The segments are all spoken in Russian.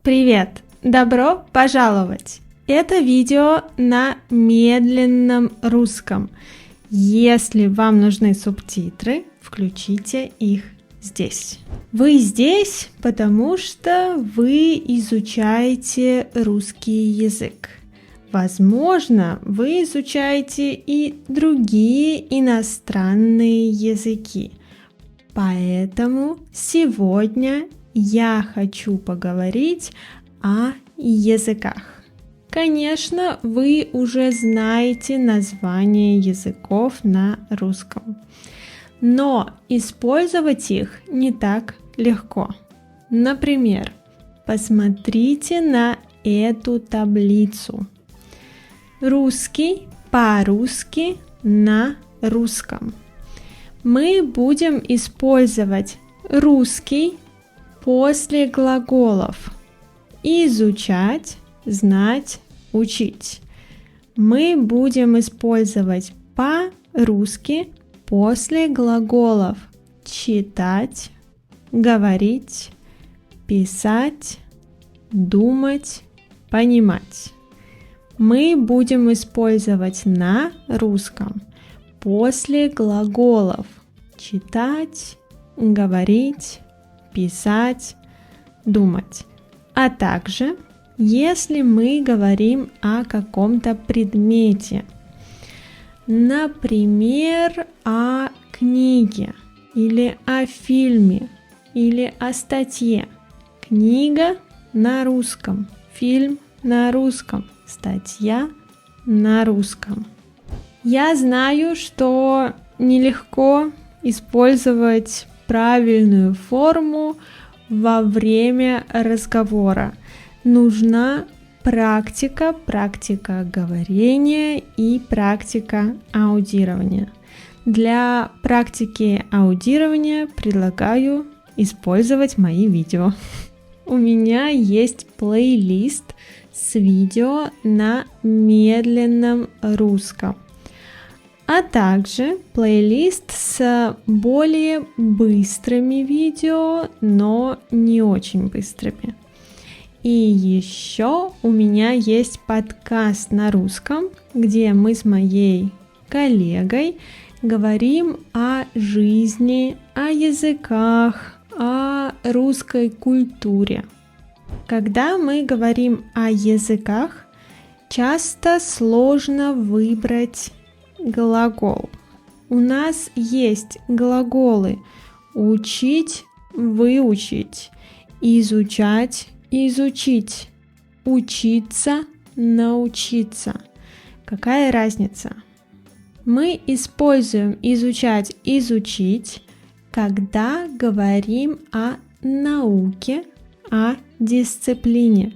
Привет! Добро пожаловать! Это видео на медленном русском. Если вам нужны субтитры, включите их здесь. Вы здесь, потому что вы изучаете русский язык. Возможно, вы изучаете и другие иностранные языки. Поэтому сегодня я хочу поговорить о языках. Конечно, вы уже знаете названия языков на русском, но использовать их не так легко. Например, посмотрите на эту таблицу. Русский по-русски на русском. Мы будем использовать русский после глаголов изучать, знать, учить. Мы будем использовать по-русски после глаголов читать, говорить, писать, думать, понимать. Мы будем использовать на русском после глаголов читать, говорить, писать, думать. А также, если мы говорим о каком-то предмете, например, о книге, или о фильме, или о статье. Книга на русском, фильм на русском, статья на русском. Я знаю, что нелегко использовать правильную форму во время разговора. Нужна практика говорения и практика аудирования. Для практики аудирования предлагаю использовать мои видео. У меня есть плейлист с видео на медленном русском, а также плейлист с более быстрыми видео, но не очень быстрыми. И еще у меня есть подкаст на русском, где мы с моей коллегой говорим о жизни, о языках, о русской культуре. Когда мы говорим о языках, часто сложно выбрать глагол. У нас есть глаголы учить, выучить, изучать, изучить, учиться, научиться. Какая разница? Мы используем изучать, изучить, когда говорим о науке, о дисциплине.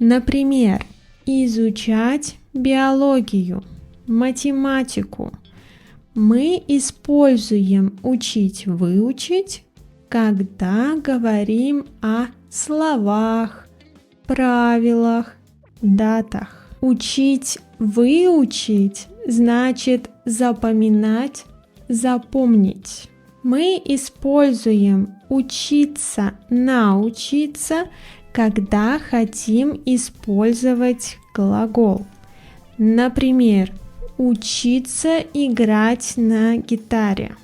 Например, изучать биологию, математику. Мы используем учить, выучить, когда говорим о словах, правилах, датах. Учить, выучить значит запоминать, запомнить. Мы используем учиться, научиться, когда хотим использовать глагол. Например, учиться играть на гитаре.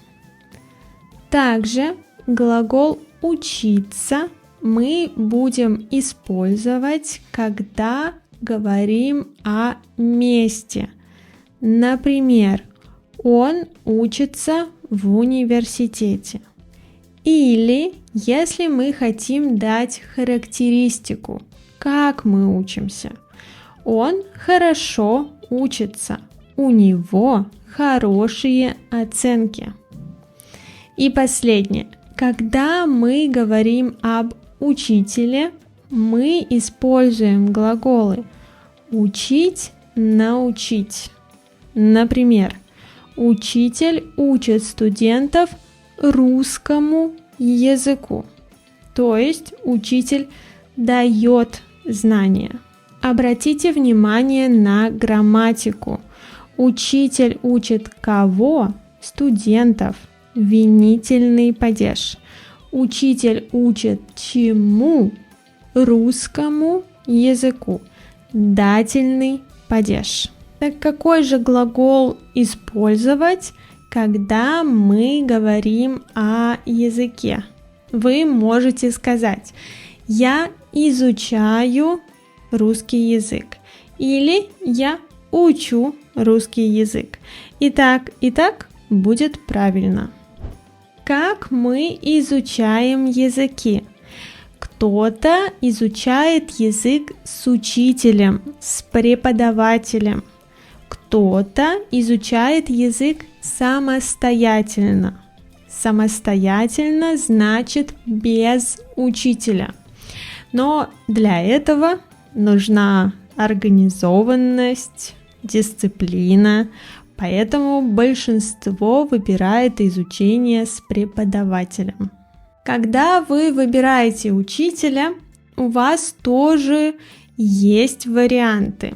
Также глагол учиться мы будем использовать, когда говорим о месте. Например, он учится в университете. Или если мы хотим дать характеристику, как мы учимся. Он хорошо учится. У него хорошие оценки. И последнее. Когда мы говорим об учителе, мы используем глаголы учить, научить. Например, учитель учит студентов русскому языку. То есть учитель дает знания. Обратите внимание на грамматику. Учитель учит кого? Студентов. Винительный падеж. Учитель учит чему? русскому языку. Дательный падеж. Так какой же глагол использовать, когда мы говорим о языке? Вы можете сказать: я изучаю русский язык или я учу русский язык. И так будет правильно. Как мы изучаем языки? Кто-то изучает язык с учителем, с преподавателем. Кто-то изучает язык самостоятельно. Самостоятельно значит без учителя. Но для этого нужна организованность, дисциплина, поэтому большинство выбирает изучение с преподавателем. Когда вы выбираете учителя, у вас тоже есть варианты.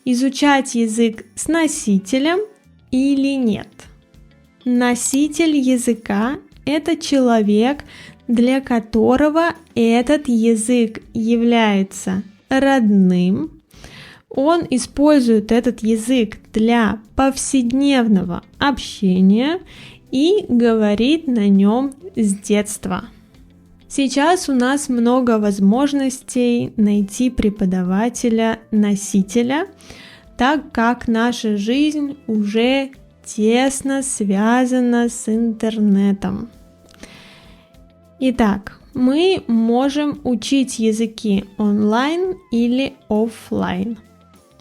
Изучать язык с носителем или нет. Носитель языка – это человек, для которого этот язык является родным. Он использует этот язык для повседневного общения и говорит на нем с детства. Сейчас у нас много возможностей найти преподавателя-носителя, так как наша жизнь уже тесно связана с интернетом. Итак, мы можем учить языки онлайн или офлайн.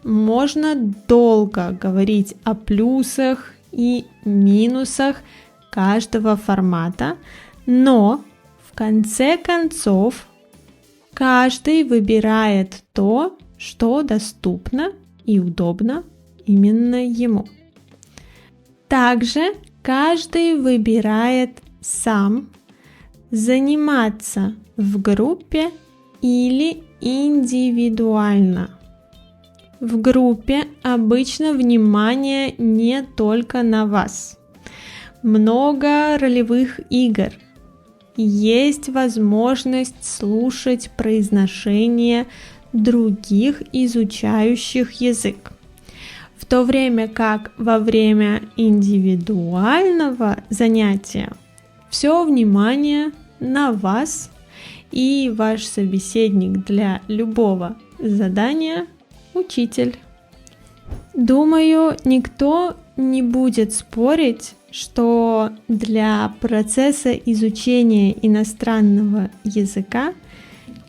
Можно долго говорить о плюсах и минусах каждого формата, но в конце концов каждый выбирает то, что доступно и удобно именно ему. Также каждый выбирает сам заниматься в группе или индивидуально. В группе обычно внимание не только на вас. Много ролевых игр. Есть возможность слушать произношение других изучающих язык. В то время как во время индивидуального занятия все внимание на вас, и ваш собеседник для любого задания – учитель. Думаю, никто не будет спорить, что для процесса изучения иностранного языка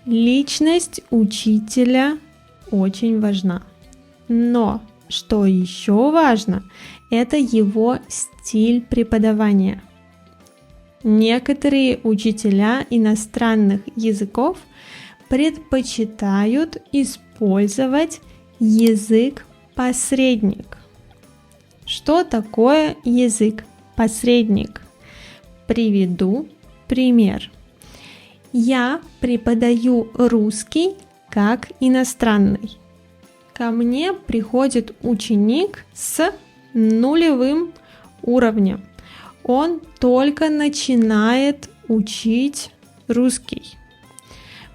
личность учителя очень важна. Но что еще важно, это его стиль преподавания. Некоторые учителя иностранных языков предпочитают использовать язык-посредник. Что такое язык-посредник? Приведу пример. Я преподаю русский как иностранный. Ко мне приходит ученик с нулевым уровнем. Он только начинает учить русский.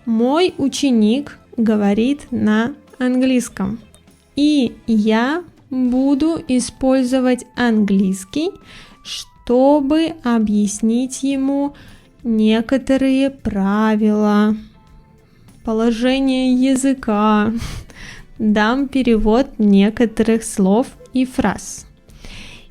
Мой ученик говорит на английском, и я буду использовать английский, чтобы объяснить ему некоторые правила, положение языка, дам перевод некоторых слов и фраз.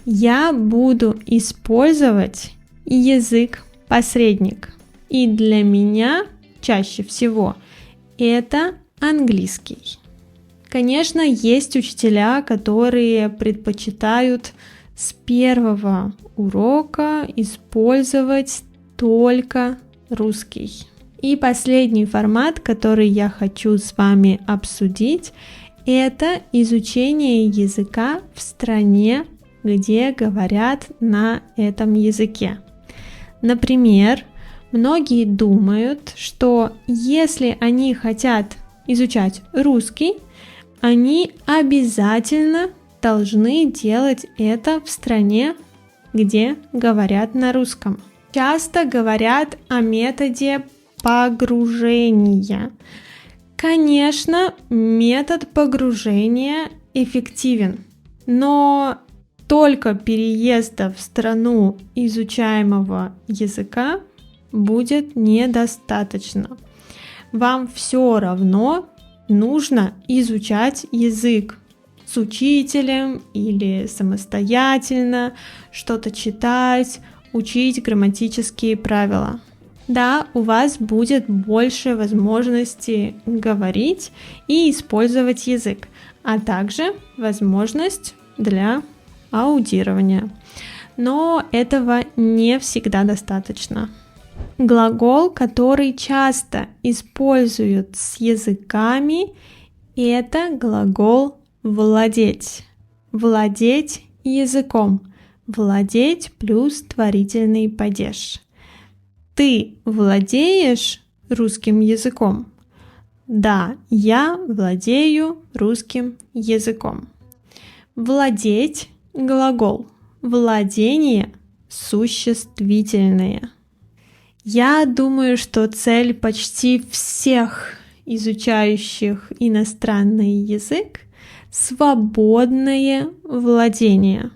Я буду использовать язык-посредник, и для меня чаще всего это английский. Конечно, есть учителя, которые предпочитают с первого урока использовать только русский. И последний формат, который я хочу с вами обсудить, это изучение языка в стране, где говорят на этом языке. Например, многие думают, что если они хотят изучать русский, они обязательно должны делать это в стране, где говорят на русском. Часто говорят о методе погружения. Конечно, метод погружения эффективен, но только переезда в страну изучаемого языка будет недостаточно. Вам все равно нужно изучать язык с учителем или самостоятельно, что-то читать, учить грамматические правила. Да, у вас будет больше возможностей говорить и использовать язык, а также возможность для аудирования. Но этого не всегда достаточно. Глагол, который часто используют с языками, это глагол владеть. Владеть языком. Владеть плюс творительный падеж. Ты владеешь русским языком? Да, я владею русским языком. Владеть – глагол. Владение – существительное. Я думаю, что цель почти всех изучающих иностранный язык – свободное владение.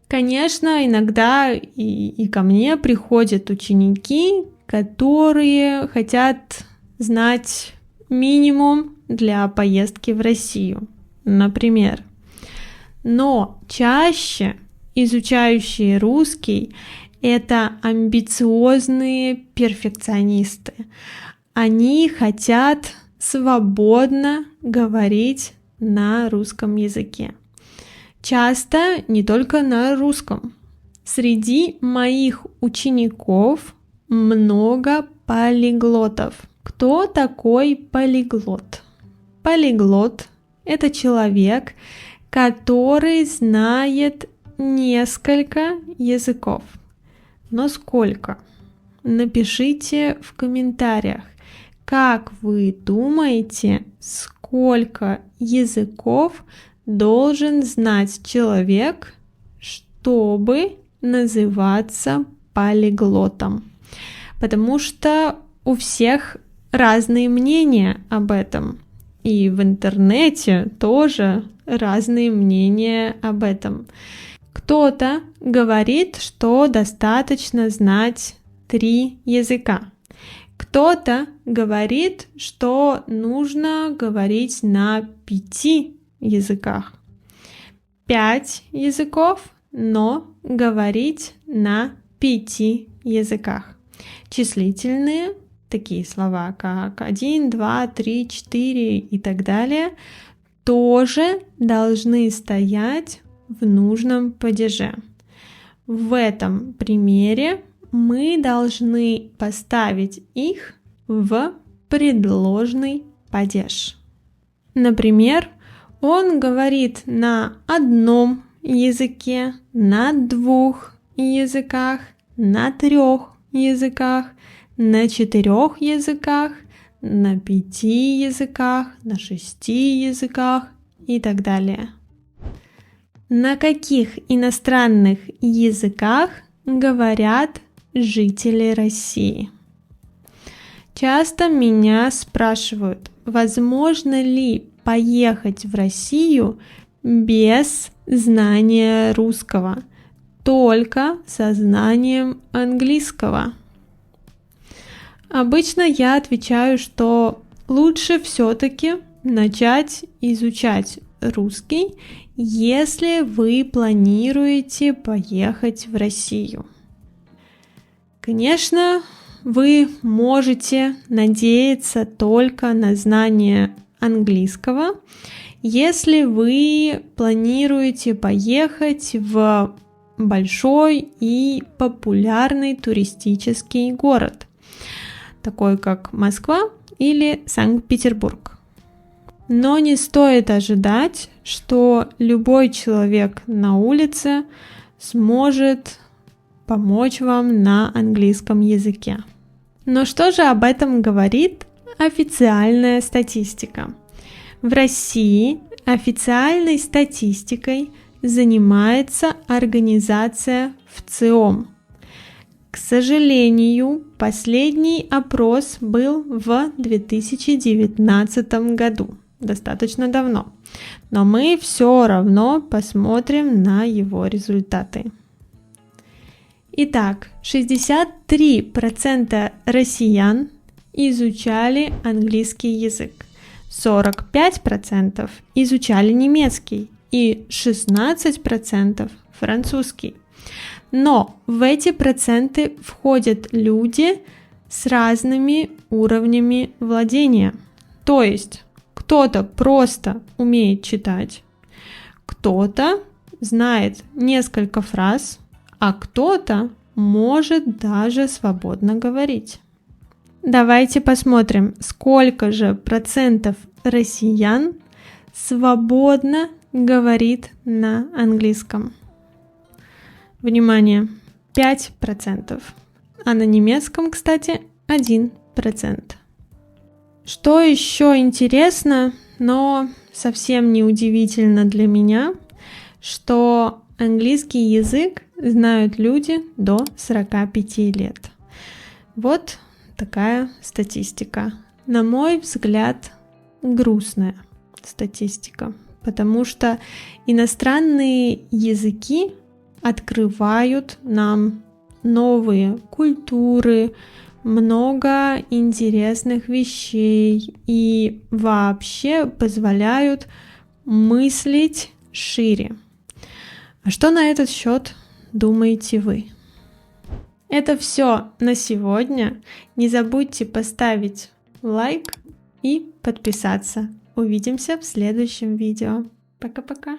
Конечно, иногда и ко мне приходят ученики, которые хотят знать минимум для поездки в Россию, например. Но чаще изучающие русский – это амбициозные перфекционисты. Они хотят свободно говорить на русском языке. Часто не только на русском. Среди моих учеников много полиглотов. Кто такой полиглот? Полиглот – это человек, который знает несколько языков. Но сколько? Напишите в комментариях, как вы думаете, сколько языков должен знать человек, чтобы называться полиглотом. Потому что у всех разные мнения об этом. И в интернете тоже разные мнения об этом. Кто-то говорит, что достаточно знать 3 языка. Кто-то говорит, что нужно говорить на 5 языках. 5 языков, но говорить на 5 языках. Числительные, такие слова, как 1, 2, 3, 4 и так далее, тоже должны стоять в нужном падеже. В этом примере мы должны поставить их в предложный падеж. Например, он говорит на одном языке, на 2 языках, на 3 языках, на 4 языках, на 5 языках, на 6 языках и так далее. На каких иностранных языках говорят жители России? Часто меня спрашивают, возможно ли поехать в Россию без знания русского, только со знанием английского. Обычно я отвечаю, что лучше все-таки начать изучать русский, если вы планируете поехать в Россию. Конечно, вы можете надеяться только на знание английского, если вы планируете поехать в большой и популярный туристический город, такой как Москва или Санкт-Петербург. Но не стоит ожидать, что любой человек на улице сможет помочь вам на английском языке. Но что же об этом говорит официальная статистика? В России официальной статистикой занимается организация ВЦИОМ. К сожалению, последний опрос был в 2019 году, достаточно давно, но мы все равно посмотрим на его результаты. Итак, 63% россиян изучали английский язык, 45% изучали немецкий и 16% французский. Но в эти проценты входят люди с разными уровнями владения. То есть кто-то просто умеет читать, кто-то знает несколько фраз, а кто-то может даже свободно говорить. Давайте посмотрим, сколько же процентов россиян свободно говорит на английском. Внимание, 5%, а на немецком, кстати, 1%. Что еще интересно, но совсем не удивительно для меня, что английский язык знают люди до 45 лет. Вот такая статистика. На мой взгляд, грустная статистика, потому что иностранные языки открывают нам новые культуры, много интересных вещей и вообще позволяют мыслить шире. А что на этот счет думаете вы? Это все на сегодня. Не забудьте поставить лайк и подписаться. Увидимся в следующем видео. Пока-пока.